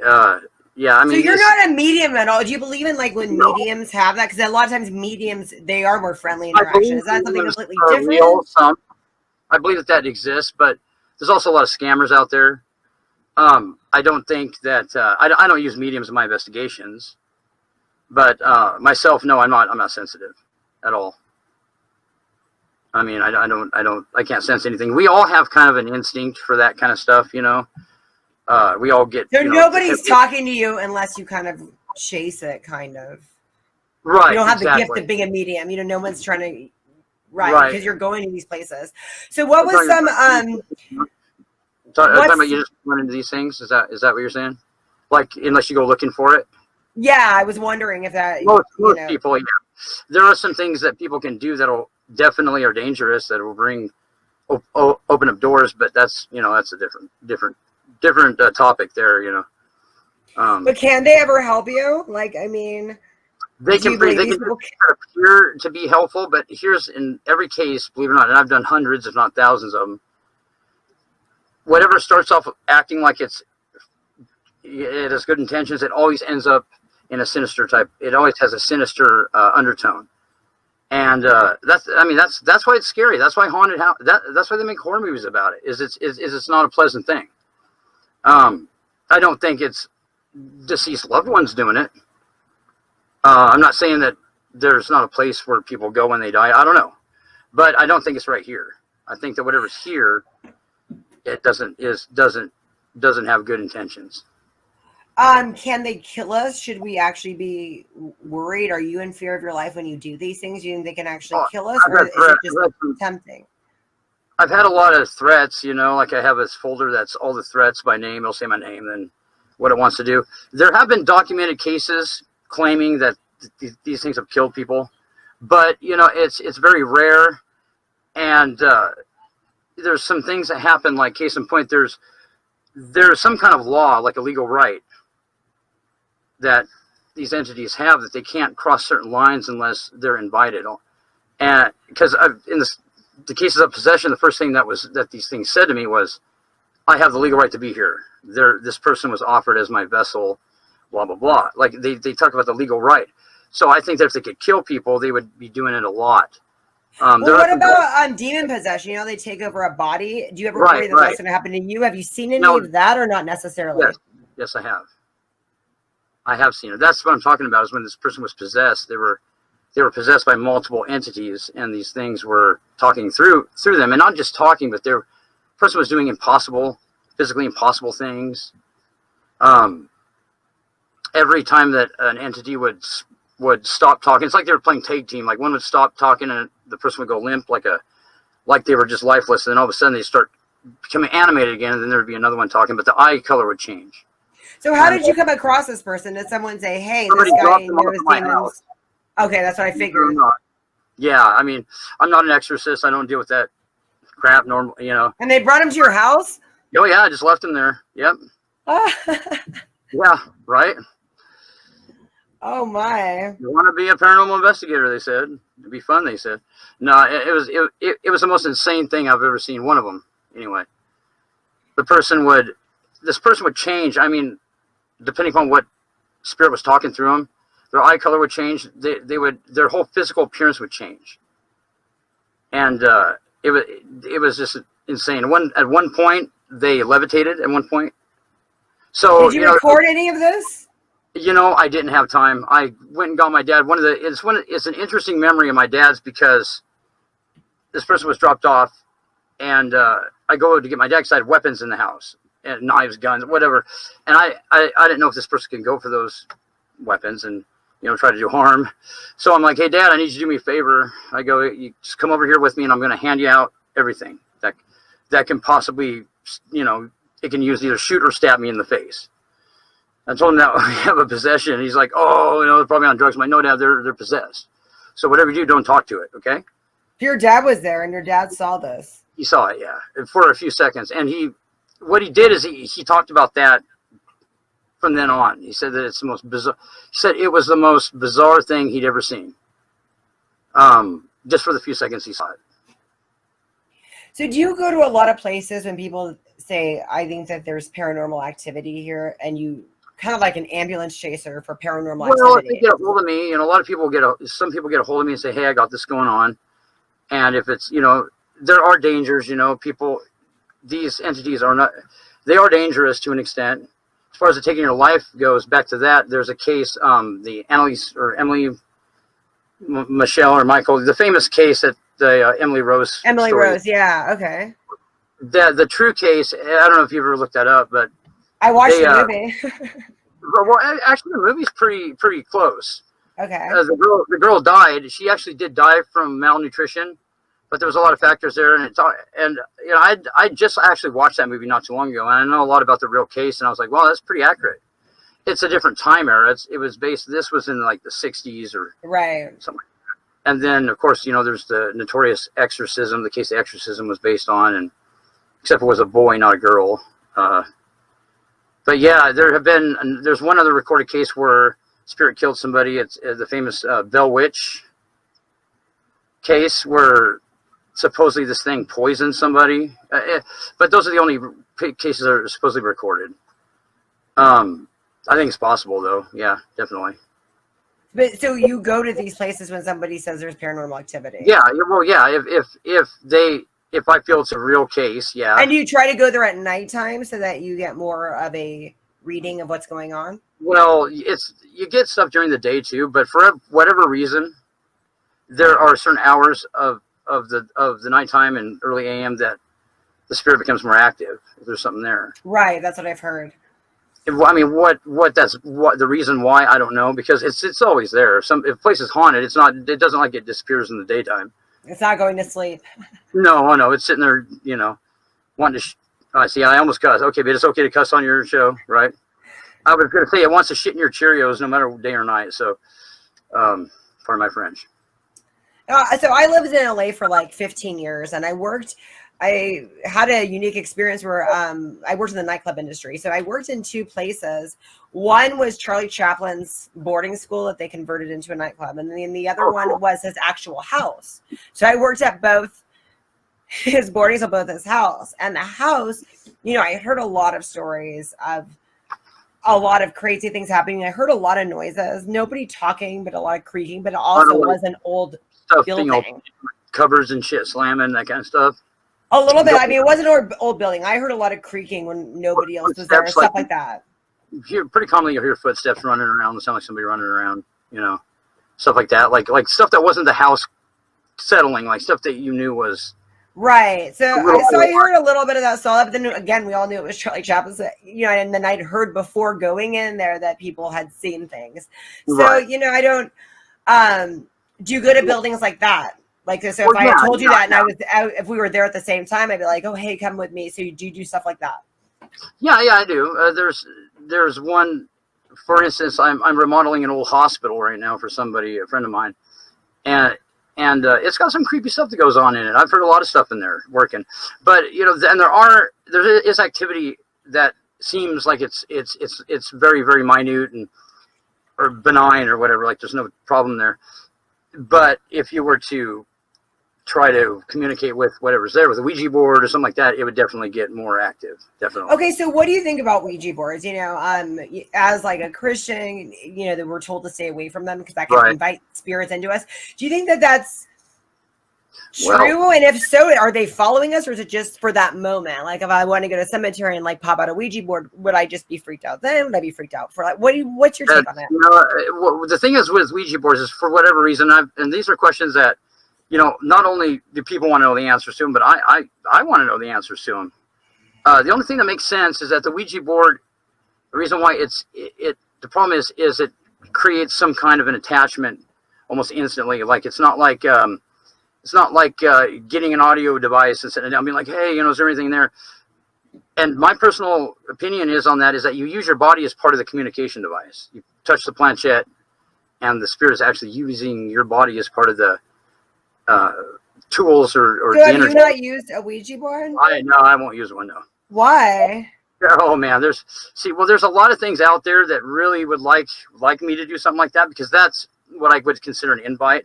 Yeah, I mean. So you're not a medium at all. Do you believe in, like, when mediums have that? Because a lot of times mediums, they are more friendly interaction. Is that something completely different? Real, I believe that exists, but there's also a lot of scammers out there. I don't think that I don't use mediums in my investigations, but myself, no, I'm not sensitive at all. I mean, I can't sense anything. We all have kind of an instinct for that kind of stuff, you know. We all get. So nobody's talking to you unless you kind of chase it, kind of. Right. You don't have the gift of being a medium. You know, no one's trying to. Right. Because you're going to these places. So what was some talking about you just run into these things? Is that what you're saying? Like, unless you go looking for it? Yeah, I was wondering if that. Most people, yeah. There are some things that people can do that'll definitely are dangerous, that will bring open up doors, but that's a different topic there, you know. But can they ever help you? Like, I mean, they can appear to be helpful, but here's, in every case, believe it or not, and I've done hundreds, if not thousands of them, whatever starts off acting like it has good intentions, it always ends up in a sinister type. It always has a sinister undertone. And that's why it's scary. That's why haunted house. That's why they make horror movies about it. It's not a pleasant thing. I don't think it's deceased loved ones doing it. I'm not saying that there's not a place where people go when they die. I don't know, but I don't think it's right here. I think that whatever's here, it doesn't have good intentions. Can they kill us? Should we actually be worried? Are you in fear of your life when you do these things? Do you think they can actually kill us, or is it just tempting? I've had a lot of threats, like I have this folder that's all the threats by name. It'll say my name and what it wants to do. There have been documented cases claiming that these things have killed people, but it's very rare. And there's some things that happen, like case in point, there's some kind of law, like a legal right, that these entities have, that they can't cross certain lines unless they're invited. And because in the cases of possession, the first thing that these things said to me was, I have the legal right to be here. This person was offered as my vessel, blah, blah, blah. Like they talk about the legal right. So I think that if they could kill people, they would be doing it a lot. Well, what about demon possession? They take over a body. Do you ever worry that that's going to happen to you? Have you seen any of that, or not necessarily? Yes, I have. I have seen it. That's what I'm talking about, is when this person was possessed. They were possessed by multiple entities, and these things were talking through them, and not just talking, but the person was doing physically impossible things. Every time that an entity would stop talking, it's like they were playing tag team. Like one would stop talking, and the person would go limp, like they were just lifeless. And then all of a sudden they start becoming animated again, and then there'd be another one talking, but the eye color would change. So how did you come across this person? Did someone say, "Hey, this guy knows demons"? Okay, that's what I figured. Yeah, I mean, I'm not an exorcist. I don't deal with that crap normal, And they brought him to your house? Oh yeah, I just left him there. Yep. Yeah, right. Oh my! You want to be a paranormal investigator? They said it'd be fun. They said, no, it was the most insane thing I've ever seen. One of them, anyway. This person would change. I mean, depending on what spirit was talking through them, their eye color would change. Their whole physical appearance would change, and it was just insane. At one point, they levitated. At one point, so did you record any of this? I didn't have time. I went and got my dad. It's an interesting memory of my dad's, because this person was dropped off and I go to get my dad because I had weapons in the house, and knives, guns, whatever. And I didn't know if this person can go for those weapons and, you know, try to do harm. So I'm like, hey, Dad, I need you to do me a favor. I go, you just come over here with me, and I'm going to hand you out everything that can possibly, you know, it can use either shoot or stab me in the face. I told him that we have a possession. He's like, oh, you know, they're probably on drugs. I'm like, no, Dad, they're possessed. So whatever you do, don't talk to it, okay? Your dad was there, and your dad saw this. He saw it, yeah, for a few seconds. And what he did is he talked about that from then on. He said that it's the most bizarre. He said it was the most bizarre thing he'd ever seen. Just for the few seconds he saw it. So do you go to a lot of places when people say, I think that there's paranormal activity here, and you kind of like an ambulance chaser for paranormal well, activity? If they get a hold of me, and a lot of people some people get a hold of me and say, hey, I got this going on. And if it's, you know, there are dangers, you know, these entities they are dangerous to an extent. As far as the taking your life goes, back to that, there's a case, the Emily Michelle or Michael, the famous case that the Emily Rose story. Rose, yeah, okay. The true case, I don't know if you've ever looked that up, but I watched the movie. Well, actually, the movie's pretty close. Okay. The girl died. She actually did die from malnutrition, but there was a lot of factors there, and you know, I just actually watched that movie not too long ago, and I know a lot about the real case, and I was like, well, that's pretty accurate. It's a different time era. This was in like the 60s or right, something. And then, of course, you know, there's the notorious exorcism, the case the exorcism was based on, and except it was a boy, not a girl. But yeah, there's one other recorded case where spirit killed somebody. It's the famous Bell Witch case where supposedly this thing poisoned somebody. But those are the only cases that are supposedly recorded. I think it's possible, though. Yeah, definitely. But so you go to these places when somebody says there's paranormal activity? Yeah, well, yeah. If I feel it's a real case, yeah. And you try to go there at nighttime so that you get more of a reading of what's going on? Well, you get stuff during the day too, but for whatever reason, there are certain hours of the nighttime and early AM that the spirit becomes more active. If there's something there. Right, that's what I've heard. I mean, what the reason why, I don't know, because it's always there. If a place is haunted, it doesn't like it disappears in the daytime. It's not going to sleep. No, it's sitting there, you know, wanting to. See, I almost cuss. Okay, but it's okay to cuss on your show, right? I was going to say it wants to shit in your Cheerios no matter day or night. So, pardon my French. So I lived in LA for like 15 years, and I had a unique experience where I worked in the nightclub industry. So I worked in two places. One was Charlie Chaplin's boarding school that they converted into a nightclub. And then the other one was his actual house. So I worked at both his boarding school, both his house. And the house, you know, I heard a lot of stories of a lot of crazy things happening. I heard a lot of noises, nobody talking, but a lot of creaking, but it also was an old building. Covers and shit slamming, that kind of stuff. A little bit. I mean, it wasn't an old building. I heard a lot of creaking when nobody else was there, stuff like that. Pretty commonly you'll hear footsteps running around. It sounds like somebody running around, you know, stuff like that. Like stuff that wasn't the house settling, like stuff that you knew was. Right. So I heard a little bit of that stuff. But then again, we all knew it was Charlie Chaplin. You know, and then I'd heard before going in there that people had seen things. So, you know, I don't, do you go to buildings like that? Like, so if I had told you that and I was out, if we were there at the same time, I'd be like, oh, hey, come with me. So do you do stuff like that? Yeah, I do. There's one, for instance, I'm remodeling an old hospital right now for somebody, a friend of mine. And it's got some creepy stuff that goes on in it. I've heard a lot of stuff in there working. But, you know, and there is activity that seems like it's very, very minute or benign or whatever. Like there's no problem there. But if you were to try to communicate with whatever's there with a Ouija board or something like that, it would definitely get more active. Definitely. Okay, so what do you think about Ouija boards? You know, as like a Christian, you know, that we're told to stay away from them because that can invite spirits into us. Do you think that that's true? Well, and if so, are they following us, or is it just for that moment? Like, if I want to go to a cemetery and like pop out a Ouija board, would I just be freaked out then? Would I be freaked out for like what's your take on that? You know, the thing is with Ouija boards is for whatever reason, and these are questions that not only do people want to know the answers to them, but I want to know the answers to them. The only thing that makes sense is that the Ouija board, the reason why the problem is it creates some kind of an attachment almost instantly. Like it's not like getting an audio device and sitting down, being like, hey, is there anything there? And my personal opinion is that you use your body as part of the communication device. You touch the planchette, and the spirit is actually using your body as part of the tools or so the have energy. you not used a Ouija board? I won't use one, no. Why? Oh man, there's a lot of things out there that really would like me to do something like that, because that's what I would consider an invite.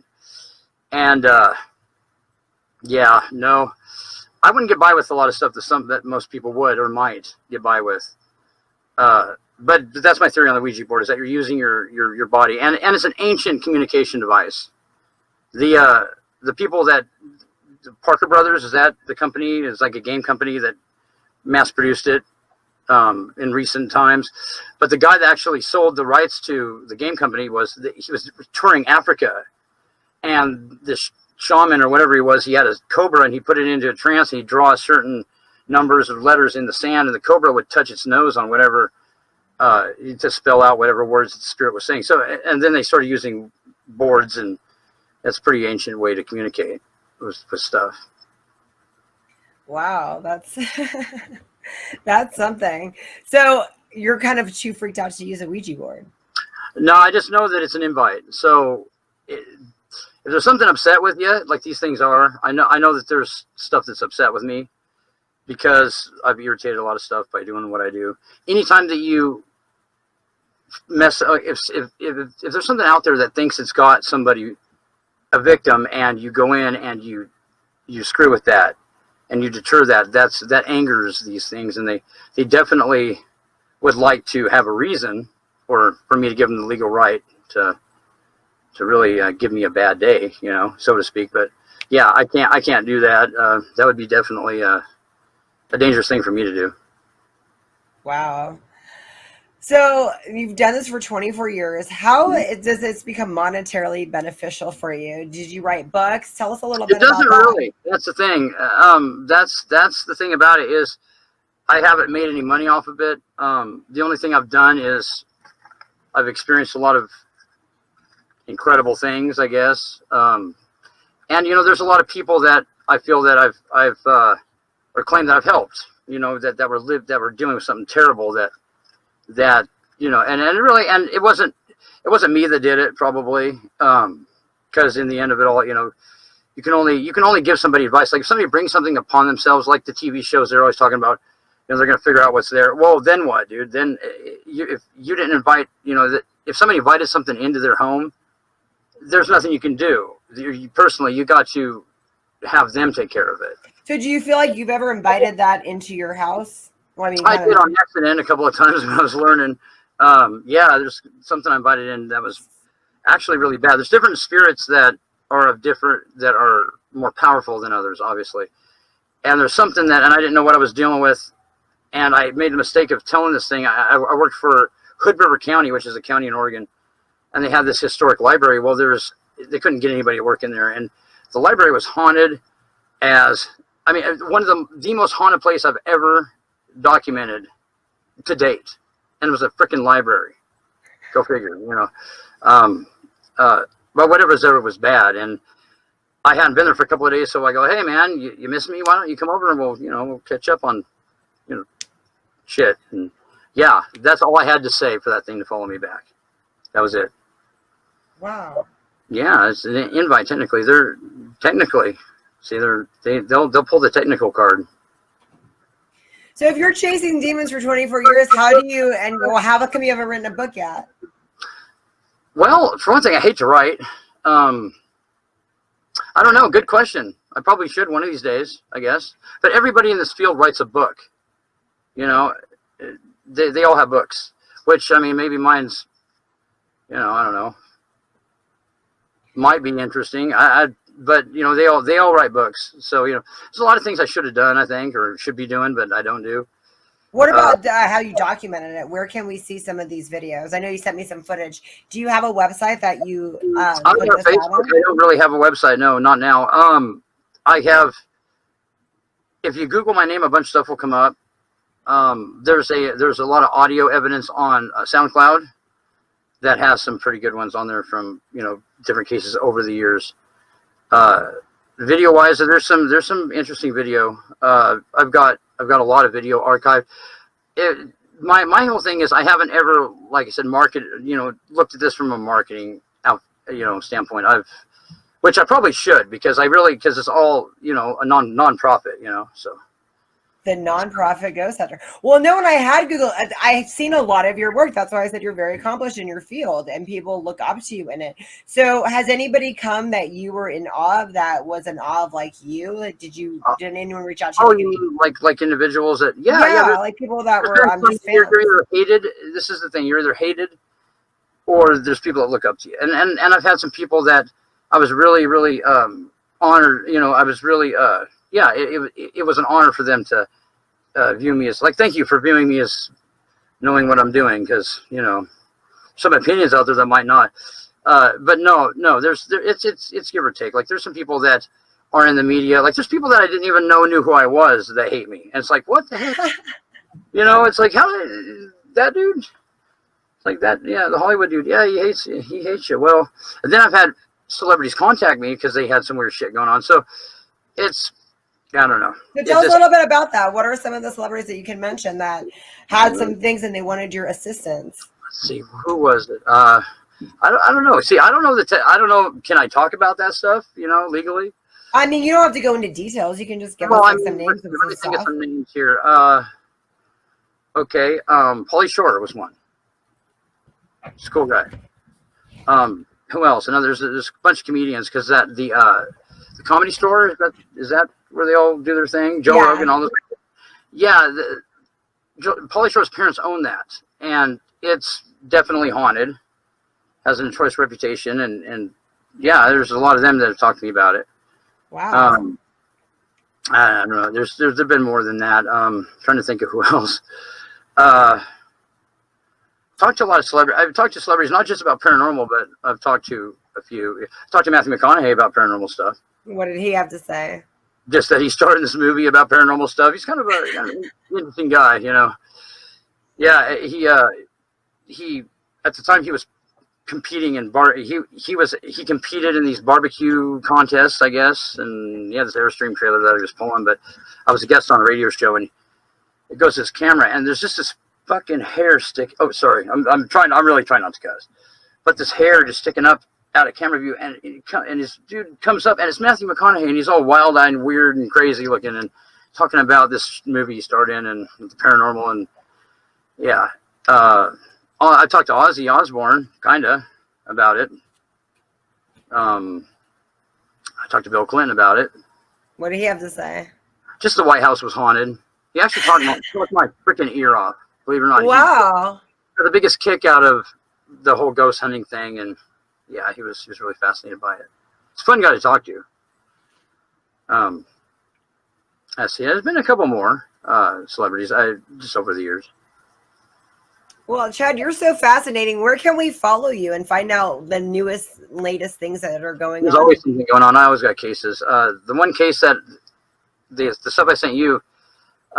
And yeah, no, I wouldn't get by with a lot of stuff that most people would or might get by with. But that's my theory on the Ouija board, is that you're using your body, and it's an ancient communication device. The people that the Parker Brothers, is that the company? It's like a game company that mass produced it in recent times. But the guy that actually sold the rights to the game company he was touring Africa, and this shaman or whatever he was, he had a cobra, and he put it into a trance, and he'd draw certain numbers of letters in the sand, and the cobra would touch its nose on whatever to spell out whatever words the spirit was saying. So, and then they started using boards, and that's a pretty ancient way to communicate with stuff. Wow, that's that's something. So you're kind of too freaked out to use a Ouija board? No, I just know that it's an invite. So if there's something upset with you, like these things are, I know that there's stuff that's upset with me, because I've irritated a lot of stuff by doing what I do. Anytime that you mess, if there's something out there that thinks it's got somebody, a victim, and you go in and you screw with that, and you deter that angers these things, and they definitely would like to have a reason for me to give them the legal right to really give me a bad day, so to speak. But yeah, I can't do that. That would be definitely a dangerous thing for me to do. Wow. So you've done this for 24 years. How does this become monetarily beneficial for you? Did you write books? Tell us a little bit about that. It doesn't really. That's the thing. That's the thing about it, is I haven't made any money off of it. The only thing I've done is I've experienced a lot of incredible things, I guess. And there's a lot of people that I feel that I've or claim that I've helped. That were dealing with something terrible. That and it wasn't me that did it, probably, because in the end of it all, you can only give somebody advice. Like if somebody brings something upon themselves, like the TV shows they're always talking about, they're going to figure out what's there. Well, then what, dude? Then if you didn't invite, if somebody invited something into their home, there's nothing you can do. You got to have them take care of it. So do you feel like you've ever invited that into your house? Well, I did on accident a couple of times when I was learning. Yeah, there's something I invited in that was actually really bad. There's different spirits that are more powerful than others, obviously. And there's something and I didn't know what I was dealing with, and I made the mistake of telling this thing. I worked for Hood River County, which is a county in Oregon, and they had this historic library. Well, they couldn't get anybody to work in there, and the library was haunted one of the most haunted place I've ever documented to date, and it was a freaking library. Go figure, but whatever's there was bad, and I hadn't been there for a couple of days, so I go, hey man, you miss me? Why don't you come over and we'll catch up on shit. And yeah, that's all I had to say for that thing to follow me back. That was it. Wow. Yeah, it's an invite. Technically, they'll pull the technical card. So if you're chasing demons for 24 years, how come you haven't written a book yet? Well, for one thing, I hate to write. I don't know. Good question. I probably should one of these days, I guess. But everybody in this field writes a book. They all have books, which, maybe mine's, I don't know, might be interesting. But they all write books. So, there's a lot of things I should have done, I think, or should be doing, but I don't do. What about how you documented it? Where can we see some of these videos? I know you sent me some footage. Do you have a website that you I'm put on this out Facebook. on? I don't really have a website. No, not now. I have. If you Google my name, a bunch of stuff will come up. There's a lot of audio evidence on SoundCloud that has some pretty good ones on there from different cases over the years. Video wise, there's some interesting video. I've got a lot of video archived. My whole thing is I haven't ever, like I said, looked at this from a marketing standpoint. Which I probably should, because it's all a non-profit, so. The nonprofit ghost hunter. Well, no, when I had Google, I've seen a lot of your work. That's why I said you're very accomplished in your field, and people look up to you in it. So, has anybody come that you were in awe of, that was in awe of like you? Did anyone reach out to you? Oh, you mean like individuals that? Yeah, like people that were just fans. You're either hated. This is the thing. You're either hated, or there's people that look up to you. And I've had some people that I was really, really honored. I was really it was an honor for them to view me as, like, thank you for viewing me as knowing what I'm doing, because some opinions out there that might not, but no, it's give or take. Like, there's some people that are in the media, like there's people that I didn't even knew who I was that hate me, and it's like, what the heck? It's like, how that dude, it's like that, the Hollywood dude, he hates you. Well, and then I've had celebrities contact me because they had some weird shit going on, so it's, I don't know. So tell us a little bit about that. What are some of the celebrities that you can mention that had some things and they wanted your assistance? Let's see, who was it? I don't know. See, I don't know I don't know. Can I talk about that stuff? Legally? I mean, you don't have to go into details. You can just give us some names and some stuff. Some names here. Okay. Pauly Shore was one. He's a cool guy. Who else? There's a bunch of comedians, because the Comedy Store, is that where they all do their thing? Joe Rogan, all those. Yeah, Pauly Shore's parents own that, and it's definitely haunted. Has a notorious reputation, and there's a lot of them that have talked to me about it. Wow. I don't know. There's been more than that. Trying to think of who else. Talked to a lot of celebrities. I've talked to celebrities not just about paranormal, but I've talked to a few. I talked to Matthew McConaughey about paranormal stuff. What did he have to say? Just that he's starting this movie about paranormal stuff. He's kind of an interesting guy, Yeah, he at the time he was competing in he competed in these barbecue contests, I guess, and he had this Airstream trailer that I was pulling. But I was a guest on a radio show, and it goes to his camera, and there's just this fucking hair stick. Oh, sorry, I'm really trying not to cuss, but this hair just sticking up out of camera view, and this dude comes up, and it's Matthew McConaughey, and he's all wild-eyed and weird and crazy looking, and talking about this movie he starred in and the paranormal, and I talked to Ozzy Osbourne kinda about it. I talked to Bill Clinton about it. What did he have to say? Just the White House was haunted. He actually talked my freaking ear off, believe it or not. Wow. He got the biggest kick out of the whole ghost hunting thing, and he was really fascinated by it. It's a fun guy to talk to. There's been a couple more celebrities just over the years. Well, Chad, you're so fascinating. Where can we follow you and find out the latest things that are going on? There's always something going on. I always got cases. The one case that the stuff I sent you,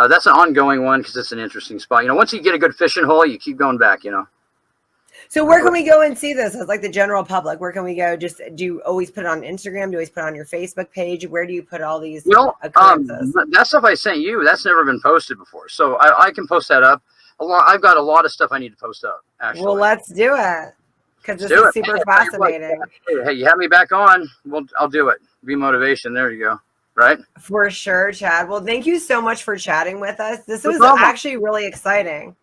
that's an ongoing one, because it's an interesting spot. Once you get a good fishing hole, you keep going back. So where can we go and see this as like the general public? Where can we go? Just, do you always put it on Instagram? Do you always put it on your Facebook page? Where do you put all these occurrences? That stuff I sent you, that's never been posted before. So I can post that up. I've got a lot of stuff I need to post up, actually. Well, let's do it, because this is super fascinating. Hey, you have me back on, I'll do it. Be motivation. There you go. Right? For sure, Chad. Well, thank you so much for chatting with us. This was actually really exciting.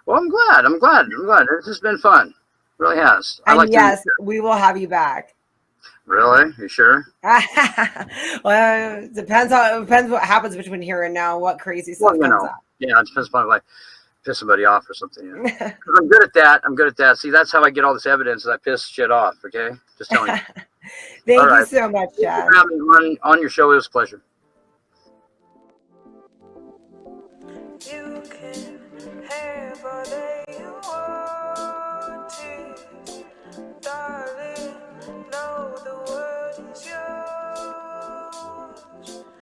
Well, I'm glad. This has been fun. It really has. And yes, we will have you back. Really? You sure? Well, it depends what happens between here and now, what crazy stuff comes up. Yeah, it depends upon if I piss somebody off or something. I'm good at that. See, that's how I get all this evidence, is I piss shit off, okay? Just telling you. Thank you so much, Chad. Thank you for having me on your show. It was a pleasure. You can the world is yours.